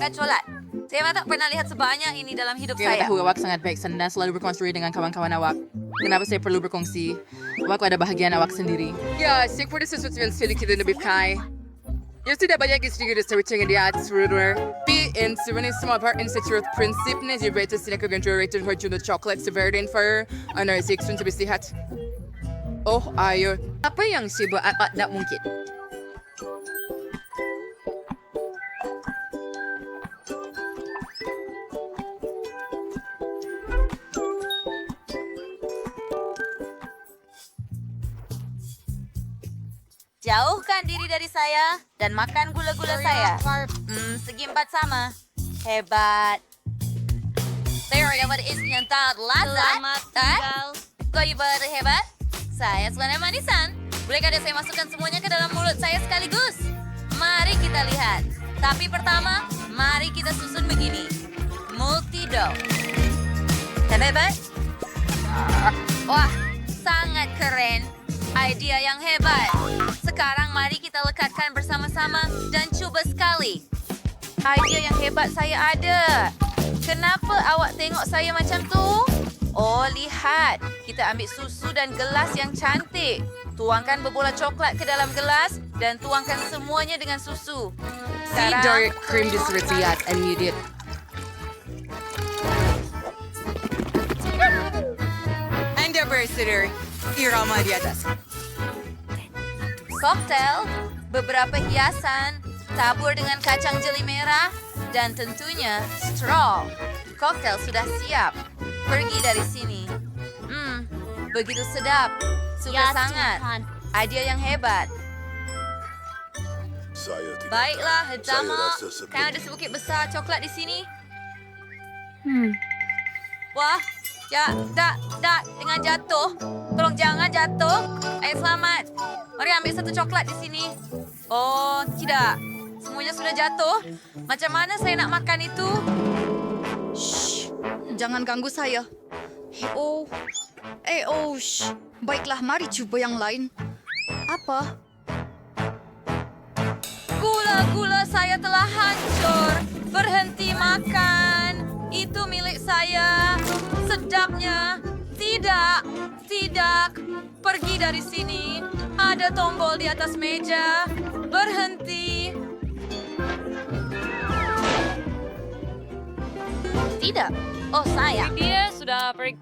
makan coklat. Saya tak pernah lihat sebanyak ini dalam hidup Saya saya. tahu awak sangat baik dan selalu berkongsi dengan kawan-kawan awak. Kenapa saya perlu berkongsi? Awak ada bahagian awak sendiri. Ya, saya pada sesuatu yang sedikit lebih kai. Ya sudah banyak sedikit searching di atas rumah. Tapi sebenarnya semua part secara prinsipnya juga itu tidak kegenerated for the chocolate severity for section lebih sehat. Oh, ayo. Apa yang saya buat tak mungkin? Jauhkan diri dari saya dan makan gula-gula saya. Segi empat sama. Hebat. Saya dapat isi yang tak lazat. Kau hebat? Saya suka manisan. Bolehkah saya masukkan semuanya ke dalam mulut saya sekaligus? Mari kita lihat. Tapi pertama, mari kita susun begini. Multido. Hebat? Wah, sangat keren. Idea yang hebat. Sekarang mari kita lekatkan bersama-sama dan coba sekali. Idea yang hebat saya ada. Kenapa awak tengok saya macam tu? Oh, lihat. Kita ambil susu dan gelas yang cantik. Tuangkan berbola coklat ke dalam gelas dan tuangkan semuanya dengan susu. Si dark cream disretiat and needed. Anda bersedar. Irama di atas. Koktel, beberapa hiasan, tabur dengan kacang jeli merah, dan tentunya straw. Koktel sudah siap. Pergi dari sini. Begitu sedap. Suka sangat. Idea yang hebat. Baiklah, Hejama. Kan ada sebukit besar coklat di sini. Wah, jangan jatuh. Tolong jangan jatuh. Ayo selamat. Mari ambil satu coklat di sini. Oh, tidak. Semuanya sudah jatuh. Macam mana saya nak makan itu? Shh, jangan ganggu saya. Shh. Baiklah, mari cuba yang lain. Apa? Gula-gula saya telah hancur. Berhenti makan. Itu milik saya. Sedapnya. Tidak. Pergi dari sini. Ada tombol di atas meja. Berhenti. Tidak. Oh, sayang. Dia sudah pergi.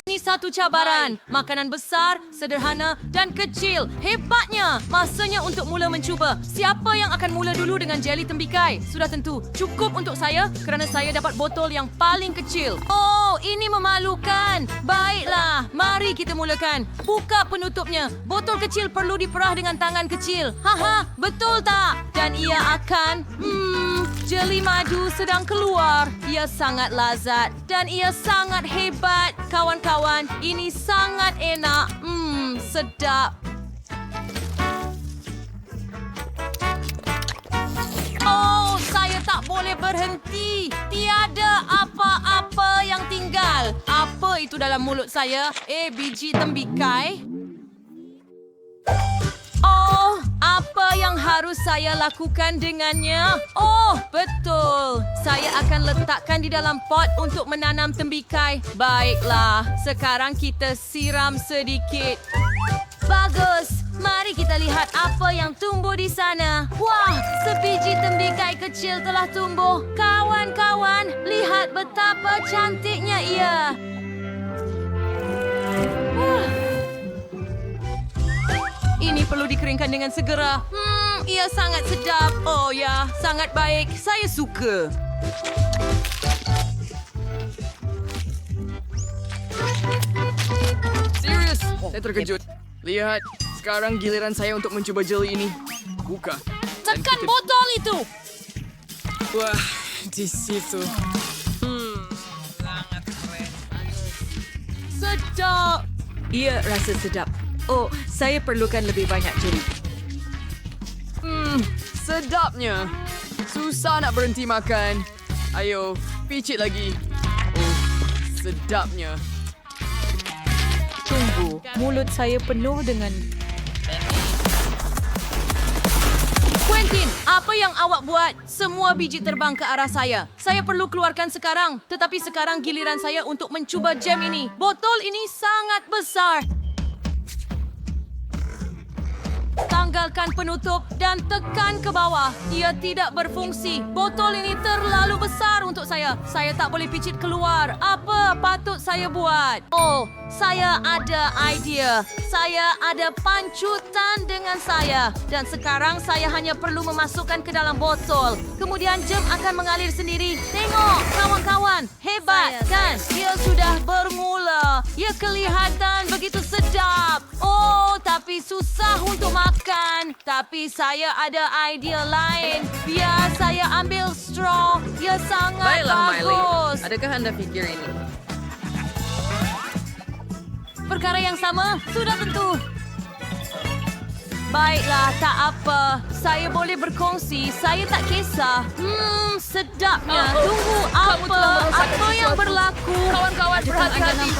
Ini satu cabaran. Makanan besar, sederhana dan kecil. Hebatnya. Masanya untuk mula mencuba. Siapa yang akan mula dulu dengan jeli tembikai? Sudah tentu. Cukup untuk saya kerana saya dapat botol yang paling kecil. Oh, ini memalukan. Baiklah, mari kita mulakan. Buka penutupnya. Botol kecil perlu diperah dengan tangan kecil. Haha, betul tak? Dan ia akan... jeli madu sedang keluar. Ia sangat lazat dan ia sangat hebat. Kawan-kawan, ini sangat enak. Sedap. Oh, saya tak boleh berhenti. Tiada apa-apa yang tinggal. Apa itu dalam mulut saya? Biji tembikai? Oh, apa yang harus saya lakukan dengannya? Oh, betul. Saya akan letakkan di dalam pot untuk menanam tembikai. Baiklah, sekarang kita siram sedikit. Bagus. Mari kita lihat apa yang tumbuh di sana. Wah, sebiji tembikai kecil telah tumbuh. Kawan-kawan, lihat betapa cantiknya ia. Ini perlu dikeringkan dengan segera. Ia sangat sedap. Oh ya, sangat baik. Saya suka. Serius, saya terkejut. Lihat, sekarang giliran saya untuk mencoba jeli ini. Buka. Tekan botol itu. Wah, di situ. Sangat keren. Sedap. Ia rasa sedap. Oh, saya perlukan lebih banyak jeli. Sedapnya. Susah nak berhenti makan. Ayo, picit lagi. Oh, sedapnya. Tunggu, mulut saya penuh dengan... Quentin, Apa yang awak buat? Semua biji terbang ke arah saya. Saya perlu keluarkan sekarang. Tetapi sekarang giliran saya untuk mencuba jam ini. Botol ini sangat besar. Tanggalkan penutup dan tekan ke bawah. Ia tidak berfungsi. Botol ini terlalu besar untuk saya. Saya tak boleh picit keluar. Apa patut saya buat? Oh, saya ada idea. Saya ada pancutan dengan saya. Dan sekarang saya hanya perlu memasukkan ke dalam botol. Kemudian jam akan mengalir sendiri. Tengok, kawan-kawan. Hebat, kan? Ia sudah bermula. Ia kelihatan begitu sedap. Oh, tapi susah untuk makan. Tapi saya ada idea lain. Biar saya ambil straw. Ia sangat Baiklah, Miley. bagus. Adakah anda fikir ini? Perkara yang sama? Sudah tentu. Baiklah, tak apa. Saya boleh berkongsi. Saya tak kisah. Sedapnya. Tunggu, apa? Apa yang berlaku? Kawan-kawan, berhati-hati.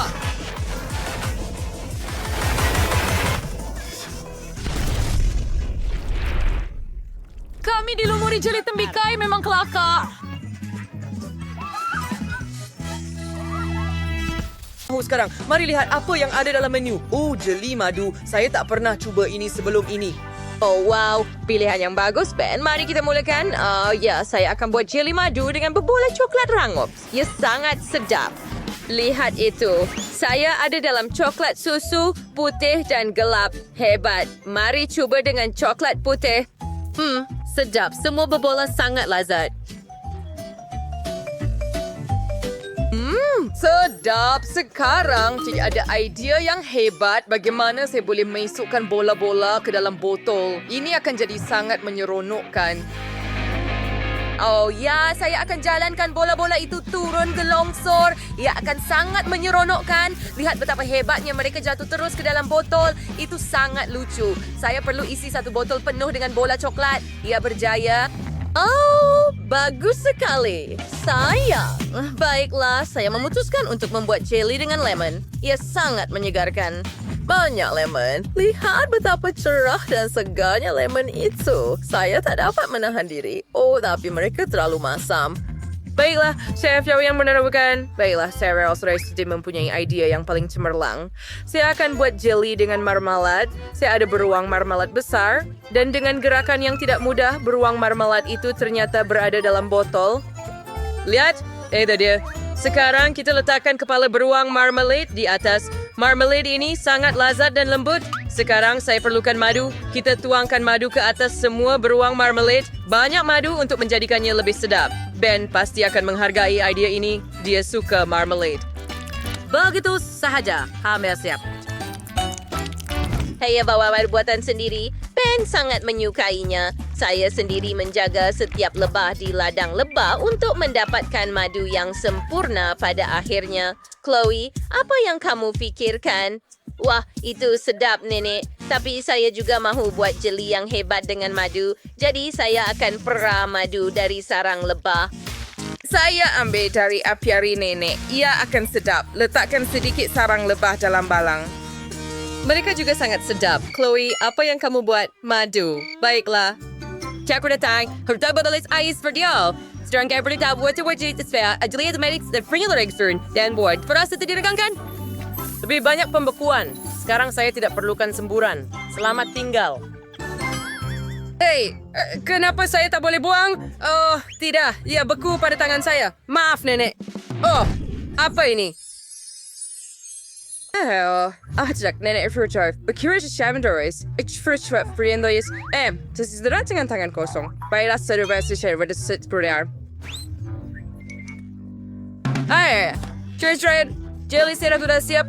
Kami dilumuri jeli tembikai memang kelakar. Sekarang, mari lihat apa yang ada dalam menu. Oh, jeli madu. Saya tak pernah cuba ini sebelum ini. Oh wow, pilihan yang bagus Ben. Mari kita mulakan. Ya, saya akan buat jeli madu dengan berbola coklat rangup. Ia sangat sedap. Lihat itu. Saya ada dalam coklat susu, putih dan gelap. Hebat. Mari cuba dengan coklat putih. Sedap. Semua berbola sangat lazat. Sedap. Sekarang tidak ada idea yang hebat bagaimana saya boleh masukkan bola-bola ke dalam botol. Ini akan jadi sangat menyeronokkan. Oh ya, saya akan jalankan bola-bola itu turun ke longsor. Ia akan sangat menyeronokkan. Lihat betapa hebatnya mereka jatuh terus ke dalam botol. Itu sangat lucu. Saya perlu isi satu botol penuh dengan bola coklat. Ia berjaya. Oh, bagus sekali. Baiklah, saya memutuskan untuk membuat jelly dengan lemon. Ia sangat menyegarkan. Banyak lemon. Lihat betapa cerah dan segarnya lemon itu. Saya tak dapat menahan diri. Oh, tapi mereka terlalu masam. Baiklah, Chef Yao yang menerangkan. Baiklah, saya rasa sudah mempunyai idea yang paling cemerlang. Saya akan buat jelly dengan marmalade. Saya ada beruang marmalade besar. Dan dengan gerakan yang tidak mudah, beruang marmalade itu ternyata berada dalam botol. Lihat, itu dia. Sekarang kita letakkan kepala beruang marmalade di atas. Marmalade ini sangat lazat dan lembut. Sekarang saya perlukan madu. Kita tuangkan madu ke atas semua beruang marmalade. Banyak madu untuk menjadikannya lebih sedap. Ben pasti akan menghargai idea ini. Dia suka marmalade. Begitu sahaja. Hampir siap. Saya bawa buatan sendiri. Ben sangat menyukainya. Saya sendiri menjaga setiap lebah di ladang lebah untuk mendapatkan madu yang sempurna pada akhirnya. Chloe, apa yang kamu fikirkan? Wah, itu sedap, Nenek. Tapi saya juga mahu buat jeli yang hebat dengan madu. Jadi saya akan perah madu dari sarang lebah. Saya ambil dari apiari nenek. Ia akan sedap. Letakkan sedikit sarang lebah dalam balang. Mereka juga sangat sedap. Chloe, apa yang kamu buat? Madu. Baiklah. Aku datang. Harta batalis ais for dia. Sekarang kamu berita wajib-wajib supaya ajli automatic dan free registern dan buat. Perasa tidak diregangkan? Lebih banyak pembekuan. Sekarang saya tidak perlukan semburan. Selamat tinggal. Hey, kenapa saya tak boleh buang? Oh, tidak. Ia beku pada tangan saya. Maaf, Nenek. Oh, apa ini? Ajak Nenek Fruchard. Berkira Shamandoris. Fruchard Friendois. Tersedera dengan tangan kosong. Baiklah, serba secara berdasar. Hai, Trade. Jelly saya sudah siap.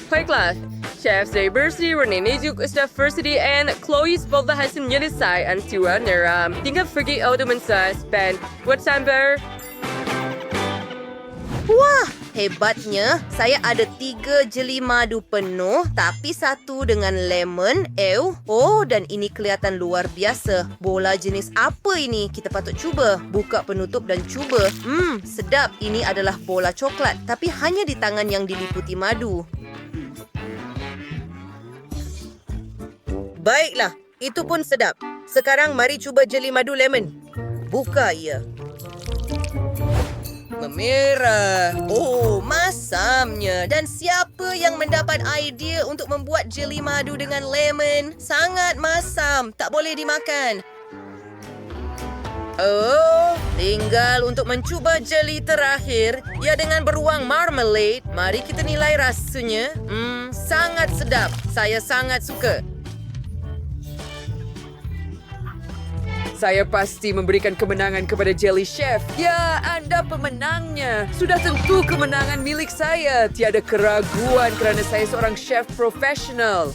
Baiklah, Chef saya bersih warna juga sudah bersih and Chloe's bola hasil menyelesai antua neram. Tinggal pergi auto mensas dan buat sambar. Wah, hebatnya. Saya ada 3 jeli madu penuh, tapi 1 dengan lemon. Dan ini kelihatan luar biasa. Bola jenis apa ini? Kita patut cuba. Buka penutup dan cuba. Sedap. Ini adalah bola coklat, tapi hanya di tangan yang diliputi madu. Baiklah, Itu pun sedap. Sekarang mari cuba jeli madu lemon. Buka ia. Memerah. Oh, masamnya. Dan siapa yang mendapat idea untuk membuat jeli madu dengan lemon? Sangat masam. Tak boleh dimakan. Oh, tinggal untuk mencuba jeli terakhir. Ya, dengan beruang marmalade. Mari kita nilai rasanya. Sangat sedap. Saya sangat suka. Saya pasti memberikan kemenangan kepada Jelly Chef. Ya, Anda pemenangnya. Sudah tentu kemenangan milik saya. Tiada keraguan kerana saya seorang chef profesional.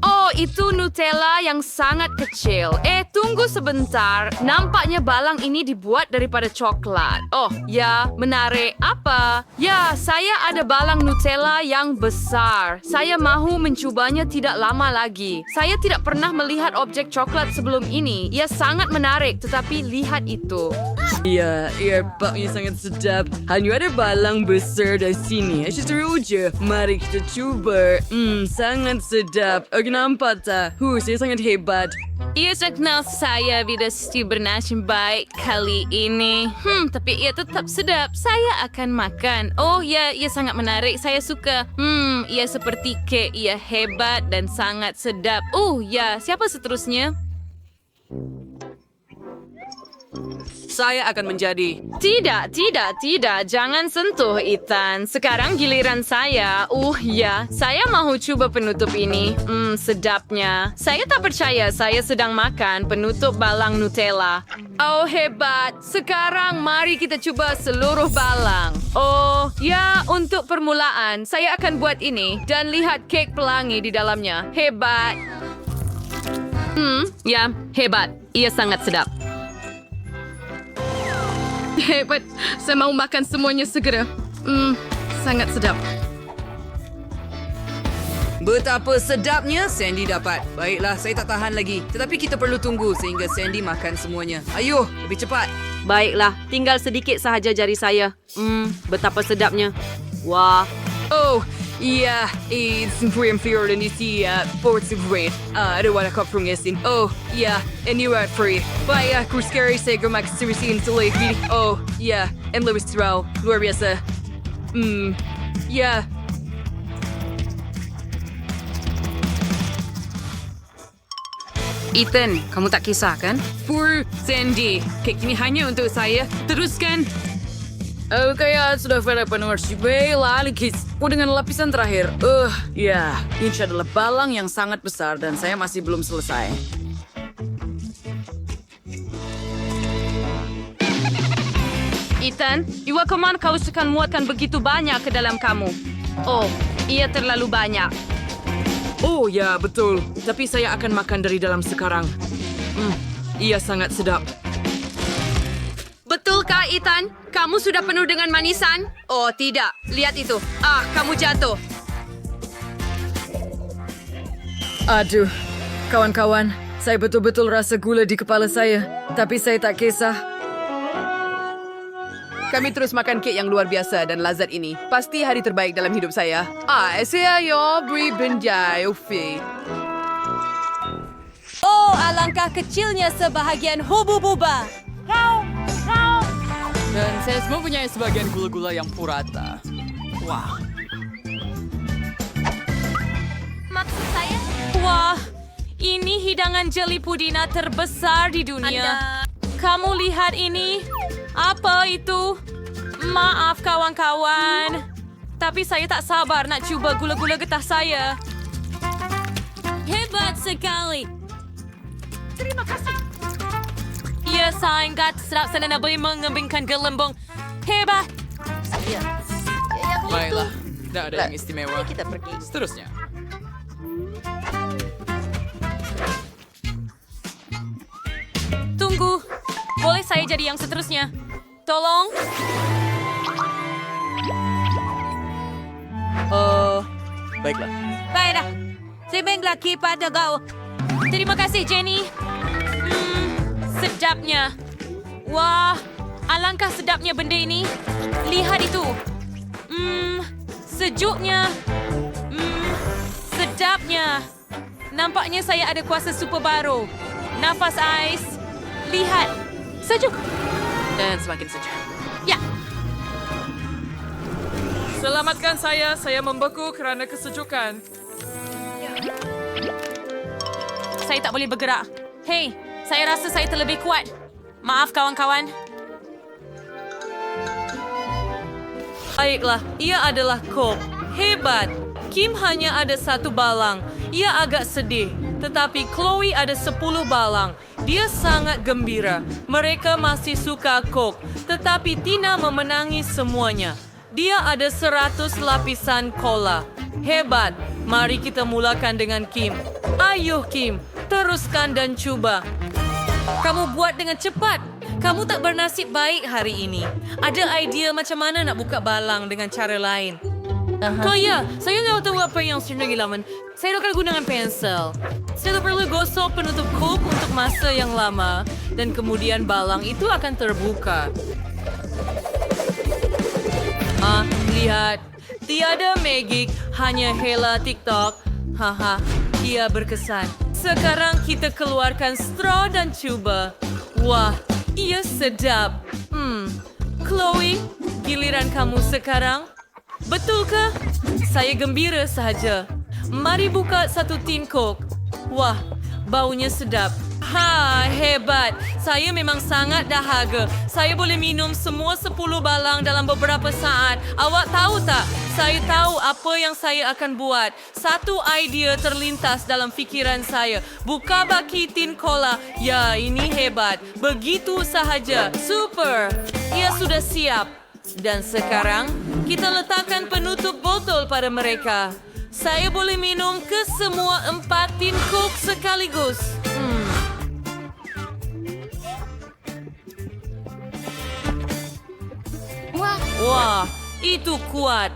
Oh, itu Nutella yang sangat kecil. Tunggu sebentar. Nampaknya balang ini dibuat daripada coklat. Oh, ya, menarik. Apa? Ya, saya ada balang Nutella yang besar. Saya mahu mencubanya tidak lama lagi. Saya tidak pernah melihat objek coklat sebelum ini. Ia sangat menarik, tetapi lihat itu. Ya, baknya sangat sedap. Hanya ada balang besar di sini. Seru je. Mari kita cuba. Sangat sedap. Nampak tak? Saya sangat hebat. Ia kenal saya bila stew bernasib baik kali ini. Tapi ia tetap sedap. Saya akan makan. Oh ya, ia sangat menarik. Saya suka. Ia seperti kek. Ia hebat dan sangat sedap. Oh ya, siapa seterusnya? Saya akan menjadi. Tidak. Jangan sentuh, Ethan. Sekarang giliran saya. Ya, saya mahu cuba penutup ini. Sedapnya. Saya tak percaya saya sedang makan penutup balang Nutella. Oh, hebat. Sekarang mari kita cuba seluruh balang. Oh, ya, untuk permulaan, saya akan buat ini dan lihat kek pelangi di dalamnya. Hebat. Ya, hebat. Ia sangat sedap. Hebat. Saya mau makan semuanya segera. Sangat sedap. Betapa sedapnya Sandy dapat. Baiklah, saya tak tahan lagi. Tetapi kita perlu tunggu sehingga Sandy makan semuanya. Ayuh, lebih cepat. Baiklah, tinggal sedikit sahaja jari saya. Betapa sedapnya. Wah. Oh, yeah, it's inferior than you see sports great. I don't want to come from guessing. Oh, yeah, and you're right for it. Baik, aku scary saya gemak serisi insulate. Oh, yeah, and lebih seral. Luar biasa. Yeah. Ethan, kamu tak kisah kan? For Sandy, kek ini hanya untuk saya. Teruskan. Kaya sudah pada penuh baiklah, Likis. Dengan lapisan terakhir. Ya, ini adalah balang yang sangat besar dan saya masih belum selesai. Ethan, Iwa kemana kau suka muatkan begitu banyak ke dalam kamu? Oh, ia terlalu banyak. Oh ya, betul. Tapi saya akan makan dari dalam sekarang. Ia sangat sedap. Betulkah, Ethan? Kamu sudah penuh dengan manisan? Oh, tidak. Lihat itu. Kamu jatuh. Aduh, kawan-kawan. Saya betul-betul rasa gula di kepala saya. Tapi saya tak kisah. Kami terus makan kek yang luar biasa dan lazat ini. Pasti hari terbaik dalam hidup saya. Saya Aubrey Benjai Ufi. Oh, alangkah kecilnya sebahagian hubu-buba. Dan saya semua punya sebagian gula-gula yang purata. Wah. Maksud saya, Wah, ini hidangan jeli pudina terbesar di dunia. Kamu lihat ini? Apa itu? Maaf kawan-kawan. Tapi saya tak sabar nak cuba gula-gula getah saya. Hebat sekali. terima kasih. Ya, sangat sedap sana boleh mengembangkan gelembung. Hebat. Baiklah, tidak ada yang istimewa. Mari kita pergi. Seterusnya. Tunggu. Boleh saya jadi yang seterusnya? Tolong. Baiklah. Baiklah. Saya lagi pada kau. Terima kasih, Jenny. Sedapnya. Wah, alangkah sedapnya benda ini. Lihat itu. Sejuknya. Sedapnya. Nampaknya saya ada kuasa super baru. Nafas ais. Lihat. Sejuk. Dan semakin sejuk. Ya. Selamatkan saya membeku kerana kesejukan. Saya tak boleh bergerak. Hei, saya rasa saya terlebih kuat. Maaf kawan-kawan. Baiklah, ia adalah Coke. Hebat. Kim hanya ada 1 balang. Ia agak sedih. Tetapi Chloe ada 10 balang. Dia sangat gembira. Mereka masih suka Coke. Tetapi Tina memenangi semuanya. Dia ada 100 lapisan cola. Hebat. Mari kita mulakan dengan Kim. Ayuh Kim, teruskan dan cuba. Kamu buat dengan cepat. Kamu tak bernasib baik hari ini. Ada idea macam mana nak buka balang dengan cara lain? Oh ya, saya tak tahu apa yang sedang dilakukan. Saya akan gunakan pensel. Saya perlu gosok penutup Coke untuk masa yang lama. Dan kemudian balang itu akan terbuka. Lihat. Tiada magik, hanya Hela TikTok. Haha, ia berkesan. Sekarang kita keluarkan straw dan cuba. Wah, ia sedap. Chloe, giliran kamu sekarang. Betulkah? Saya gembira sahaja. Mari buka 1 tin Coke. Wah, baunya sedap. Hebat. Saya memang sangat dahaga. Saya boleh minum semua 10 balang dalam beberapa saat. Awak tahu tak? Saya tahu apa yang saya akan buat. Satu idea terlintas dalam fikiran saya. Buka baki tin cola. Ya, ini hebat. Begitu sahaja. Super. Ia sudah siap. Dan sekarang, kita letakkan penutup botol pada mereka. Saya boleh minum ke semua 4 tin Coke sekaligus. Wah, itu kuat.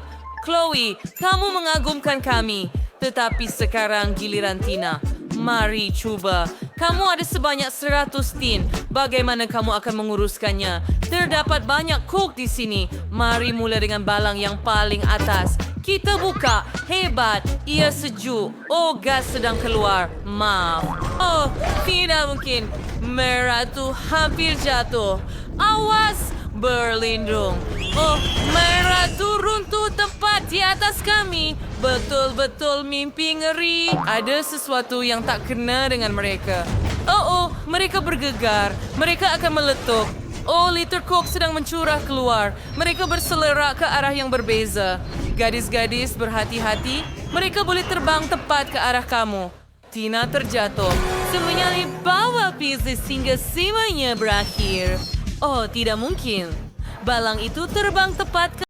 Chloe, kamu mengagumkan kami. Tetapi sekarang giliran Tina. Mari cuba. Kamu ada sebanyak 100 tin. Bagaimana kamu akan menguruskannya? Terdapat banyak Coke di sini. Mari mula dengan balang yang paling atas. Kita buka. Hebat. Ia sejuk. Oh, gas sedang keluar. Maaf. Oh, tidak mungkin. Merah tu hampir jatuh. Awas. Berlindung. Oh, merah tu runtuh tepat di atas kami. Betul-betul mimpi ngeri. Ada sesuatu yang tak kena dengan mereka. Oh, mereka bergegar. Mereka akan meletup. Oh, liter Coke sedang mencurah keluar. Mereka berselerak ke arah yang berbeza. Gadis-gadis berhati-hati. Mereka boleh terbang tepat ke arah kamu. Tina terjatuh. Semuanya di bawah pieces hingga semuanya berakhir. Oh, tidak mungkin. Balang itu terbang tepat ke